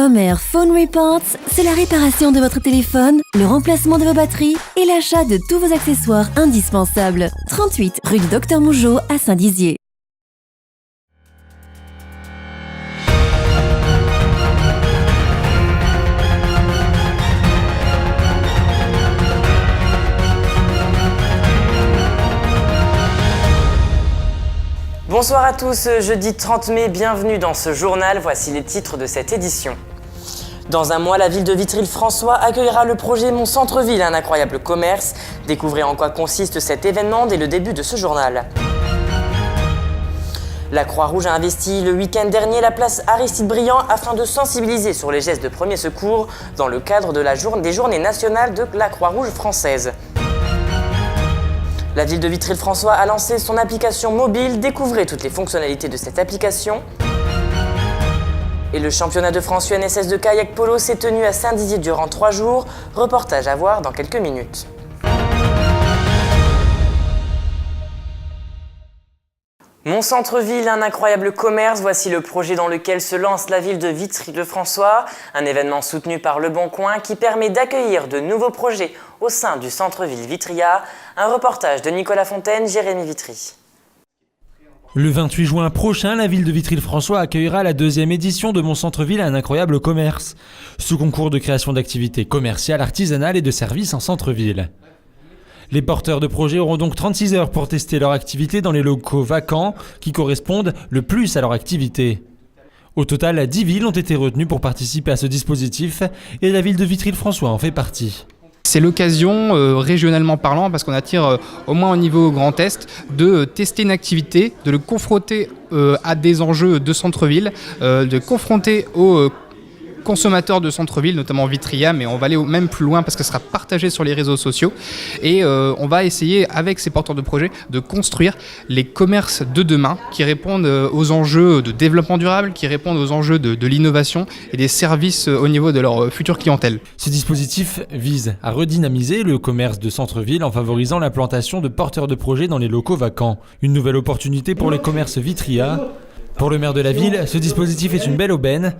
Homer Phone Reports, c'est la réparation de votre téléphone, le remplacement de vos batteries et l'achat de tous vos accessoires indispensables. 38 rue du Docteur Mougeot à Saint-Dizier. Bonsoir à tous, jeudi 30 mai, bienvenue dans ce journal, voici les titres de cette édition. Dans un mois, la ville de Vitry-le-François accueillera le projet Mon Centre-Ville, un incroyable commerce. Découvrez en quoi consiste cet événement dès le début de ce journal. La Croix-Rouge a investi le week-end dernier la place Aristide-Briand afin de sensibiliser sur les gestes de premier secours dans le cadre de des Journées nationales de la Croix-Rouge française. La ville de Vitry-le-François a lancé son application mobile. Découvrez toutes les fonctionnalités de cette application. Et le championnat de France UNSS de kayak polo s'est tenu à Saint-Dizier durant 3 jours. Reportage à voir dans quelques minutes. Mon centre-ville, un incroyable commerce, voici le projet dans lequel se lance la ville de Vitry-le-François, un événement soutenu par Le Bon Coin qui permet d'accueillir de nouveaux projets au sein du centre-ville Vitria. Un reportage de Nicolas Fontaine, Jérémy Vitry. Le 28 juin prochain, la ville de Vitry-le-François accueillera la 2e édition de Mon Centre-Ville, un incroyable commerce. Ce concours de création d'activités commerciales, artisanales et de services en centre-ville. Les porteurs de projets auront donc 36 heures pour tester leur activité dans les locaux vacants qui correspondent le plus à leur activité. Au total, 10 villes ont été retenues pour participer à ce dispositif et la ville de Vitry-le-François en fait partie. C'est l'occasion, régionalement parlant, parce qu'on attire au moins au niveau Grand Est, de tester une activité, de le confronter à des enjeux de centre-ville, de confronter aux consommateurs de centre-ville, notamment Vitria, mais on va aller même plus loin parce que ce sera partagé sur les réseaux sociaux. Et on va essayer, avec ces porteurs de projets, de construire les commerces de demain qui répondent aux enjeux de développement durable, qui répondent aux enjeux de l'innovation et des services au niveau de leur future clientèle. Ce dispositif vise à redynamiser le commerce de centre-ville en favorisant l'implantation de porteurs de projets dans les locaux vacants. Une nouvelle opportunité pour les commerces Vitria. Pour le maire de la ville, ce dispositif est une belle aubaine,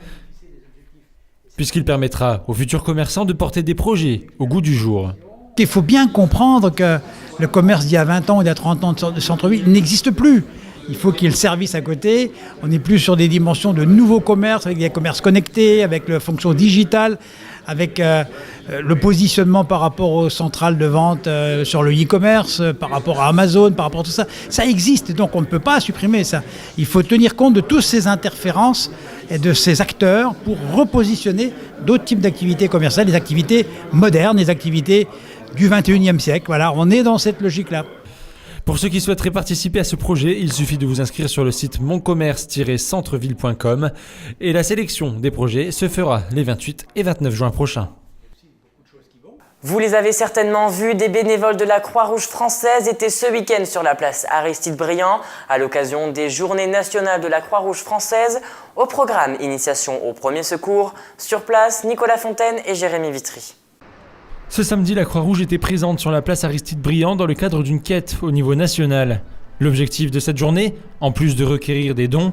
puisqu'il permettra aux futurs commerçants de porter des projets au goût du jour. Il faut bien comprendre que le commerce d'il y a 20 ans, il y a 30 ans de centre-ville n'existe plus. Il faut qu'il y ait le service à côté. On n'est plus sur des dimensions de nouveaux commerces, avec des commerces connectés, avec la fonction digitale, avec le positionnement par rapport aux centrales de vente sur le e-commerce, par rapport à Amazon, par rapport à tout ça. Ça existe, donc on ne peut pas supprimer ça. Il faut tenir compte de toutes ces interférences et de ces acteurs pour repositionner d'autres types d'activités commerciales, des activités modernes, des activités du 21e siècle. Voilà, on est dans cette logique-là. Pour ceux qui souhaiteraient participer à ce projet, il suffit de vous inscrire sur le site moncommerce-centreville.com et la sélection des projets se fera les 28 et 29 juin prochains. Vous les avez certainement vus, des bénévoles de la Croix-Rouge française étaient ce week-end sur la place Aristide-Briand à l'occasion des Journées nationales de la Croix-Rouge française. Au programme Initiation au premier secours, sur place, Nicolas Fontaine et Jérémy Vitry. Ce samedi, la Croix-Rouge était présente sur la place Aristide-Briand dans le cadre d'une quête au niveau national. L'objectif de cette journée, en plus de requérir des dons,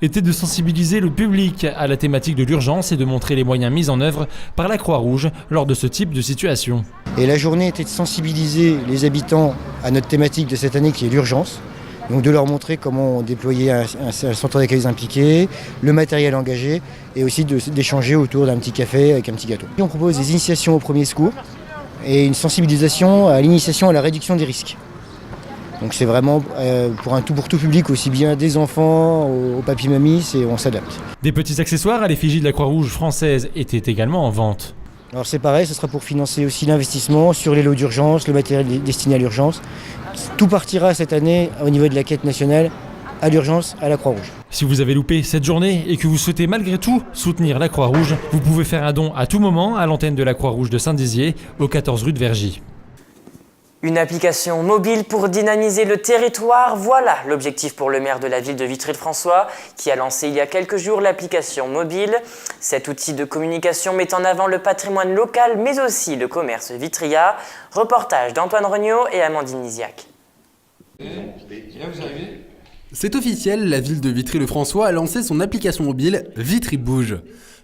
était de sensibiliser le public à la thématique de l'urgence et de montrer les moyens mis en œuvre par la Croix-Rouge lors de ce type de situation. Et la journée était de sensibiliser les habitants à notre thématique de cette année qui est l'urgence. Donc de leur montrer comment déployer un centre d'accueil impliqué, le matériel engagé et aussi d'échanger autour d'un petit café avec un petit gâteau. On propose des initiations au premier secours et une sensibilisation à l'initiation à la réduction des risques. Donc c'est vraiment pour tout public, aussi bien des enfants aux papy-mamies, on s'adapte. Des petits accessoires à l'effigie de la Croix-Rouge française étaient également en vente. Alors c'est pareil, ce sera pour financer aussi l'investissement sur les lots d'urgence, le matériel destiné à l'urgence. Tout partira cette année au niveau de la quête nationale à l'urgence à la Croix-Rouge. Si vous avez loupé cette journée et que vous souhaitez malgré tout soutenir la Croix-Rouge, vous pouvez faire un don à tout moment à l'antenne de la Croix-Rouge de Saint-Dizier, au 14 rue de Vergy. Une application mobile pour dynamiser le territoire, voilà l'objectif pour le maire de la ville de Vitry-le-François qui a lancé il y a quelques jours l'application mobile. Cet outil de communication met en avant le patrimoine local mais aussi le commerce Vitria. Reportage d'Antoine Regnault et Amandine Niziac. C'est officiel, la ville de Vitry-le-François a lancé son application mobile Vitry Bouge.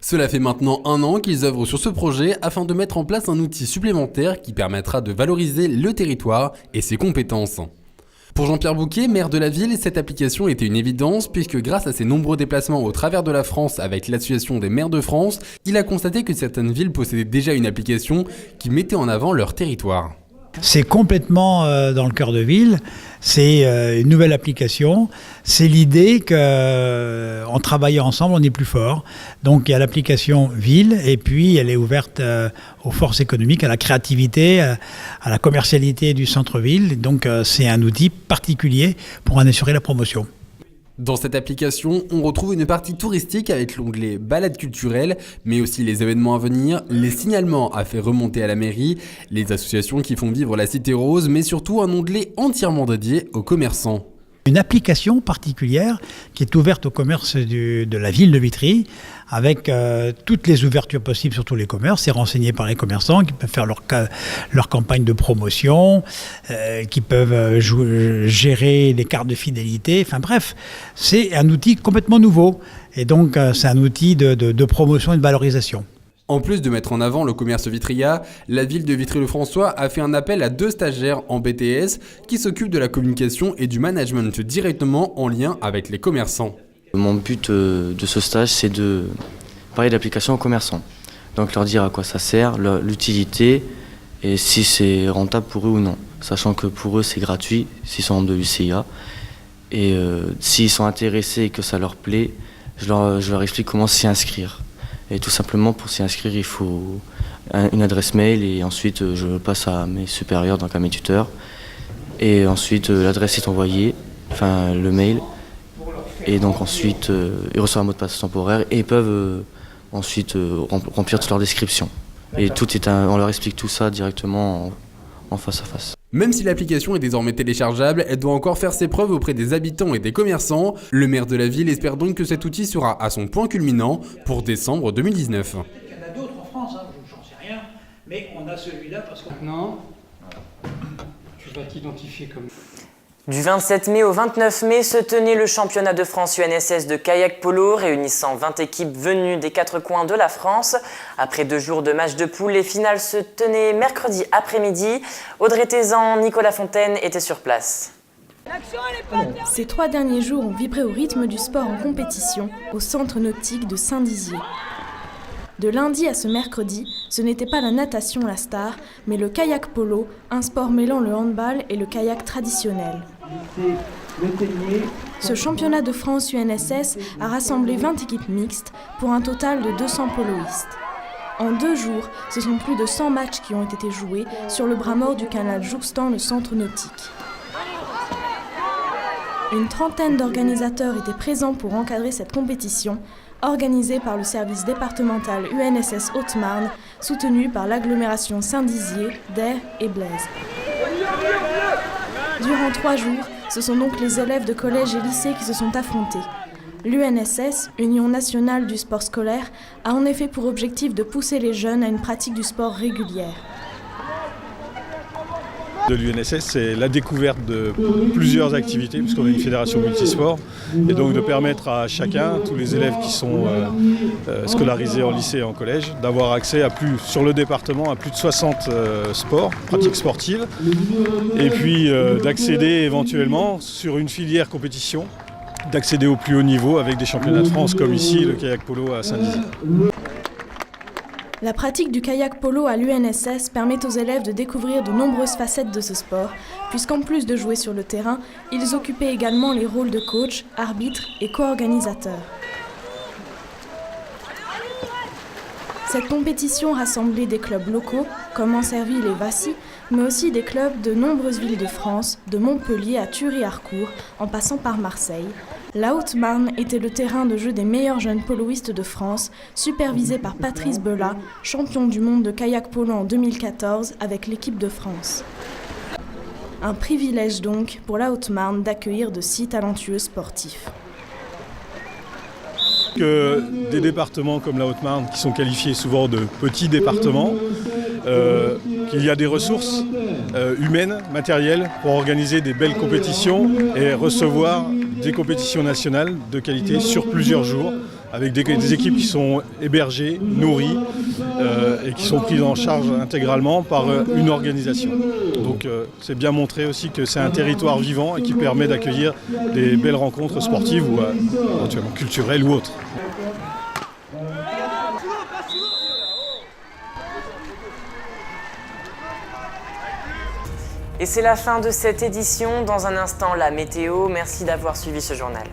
Cela fait maintenant 1 an qu'ils œuvrent sur ce projet afin de mettre en place un outil supplémentaire qui permettra de valoriser le territoire et ses compétences. Pour Jean-Pierre Bouquet, maire de la ville, cette application était une évidence puisque grâce à ses nombreux déplacements au travers de la France avec l'Association des maires de France, il a constaté que certaines villes possédaient déjà une application qui mettait en avant leur territoire. C'est complètement dans le cœur de ville, c'est une nouvelle application, c'est l'idée qu'en travaillant ensemble on est plus fort. Donc il y a l'application ville et puis elle est ouverte aux forces économiques, à la créativité, à la commercialité du centre-ville. Donc c'est un outil particulier pour en assurer la promotion. Dans cette application, on retrouve une partie touristique avec l'onglet balades culturelles, mais aussi les événements à venir, les signalements à faire remonter à la mairie, les associations qui font vivre la Cité Rose, mais surtout un onglet entièrement dédié aux commerçants. Une application particulière qui est ouverte au commerce de la ville de Vitry avec toutes les ouvertures possibles sur tous les commerces. C'est renseigné par les commerçants qui peuvent faire leur campagne de promotion, qui peuvent gérer les cartes de fidélité. Enfin bref, c'est un outil complètement nouveau et donc c'est un outil de promotion et de valorisation. En plus de mettre en avant le commerce vitrien, la ville de Vitry-le-François a fait un appel à 2 stagiaires en BTS qui s'occupent de la communication et du management directement en lien avec les commerçants. Mon but de ce stage, c'est de parler d'application aux commerçants. Donc leur dire à quoi ça sert, l'utilité et si c'est rentable pour eux ou non. Sachant que pour eux, c'est gratuit s'ils sont membres de l'UCIA. Et s'ils sont intéressés et que ça leur plaît, je leur explique comment s'y inscrire. Et tout simplement, pour s'y inscrire, il faut une adresse mail et ensuite je passe à mes supérieurs, donc à mes tuteurs. Et ensuite, l'adresse est envoyée, enfin le mail. Et donc ensuite, ils reçoivent un mot de passe temporaire et ils peuvent ensuite remplir toute leur description. Et on leur explique tout ça directement en face à face. Même si l'application est désormais téléchargeable, elle doit encore faire ses preuves auprès des habitants et des commerçants. Le maire de la ville espère donc que cet outil sera à son point culminant pour décembre 2019. Il y en a d'autres en France, j'en sais rien, mais on a celui-là parce qu'on... Non, tu vas t'identifier comme... Du 27 mai au 29 mai se tenait le championnat de France UNSS de kayak polo réunissant 20 équipes venues des 4 coins de la France. Après 2 jours de matchs de poule, les finales se tenaient mercredi après-midi. Audrey Tézan, Nicolas Fontaine étaient sur place. Ces 3 derniers jours ont vibré au rythme du sport en compétition au centre nautique de Saint-Dizier. De lundi à ce mercredi, ce n'était pas la natation la star, mais le kayak polo, un sport mêlant le handball et le kayak traditionnel. Ce championnat de France UNSS a rassemblé 20 équipes mixtes pour un total de 200 poloistes. En 2 jours, ce sont plus de 100 matchs qui ont été joués sur le bras mort du canal jouxtant le centre nautique. Une trentaine d'organisateurs étaient présents pour encadrer cette compétition, organisée par le service départemental UNSS Haute-Marne, soutenu par l'agglomération Saint-Dizier, Ders et Blaise. Durant 3 jours, ce sont donc les élèves de collège et lycée qui se sont affrontés. L'UNSS, Union nationale du sport scolaire, a en effet pour objectif de pousser les jeunes à une pratique du sport régulière. De l'UNSS, c'est la découverte de plusieurs activités, puisqu'on est une fédération multisport, et donc de permettre à chacun, tous les élèves qui sont scolarisés en lycée et en collège, d'avoir accès sur le département à plus de 60 sports, pratiques sportives, et puis d'accéder éventuellement sur une filière compétition, d'accéder au plus haut niveau avec des championnats de France comme ici, le kayak polo à Saint-Dizier. La pratique du kayak polo à l'UNSS permet aux élèves de découvrir de nombreuses facettes de ce sport, puisqu'en plus de jouer sur le terrain, ils occupaient également les rôles de coach, arbitre et co-organisateur. Cette compétition rassemblait des clubs locaux, comme Ancerville et Vassy, mais aussi des clubs de nombreuses villes de France, de Montpellier à Thury-Harcourt, en passant par Marseille. La Haute-Marne était le terrain de jeu des meilleurs jeunes poloistes de France, supervisé par Patrice Belat, champion du monde de kayak polo en 2014 avec l'équipe de France. Un privilège donc pour la Haute-Marne d'accueillir de si talentueux sportifs. Que des départements comme la Haute-Marne, qui sont qualifiés souvent de petits départements, qu'il y a des ressources humaines, matérielles, pour organiser des belles compétitions et recevoir des compétitions nationales de qualité sur plusieurs jours, avec des équipes qui sont hébergées, nourries et qui sont prises en charge intégralement par une organisation. Donc c'est bien montrer aussi que c'est un territoire vivant et qui permet d'accueillir des belles rencontres sportives ou éventuellement culturelles ou autres. Et c'est la fin de cette édition. Dans un instant, la météo. Merci d'avoir suivi ce journal.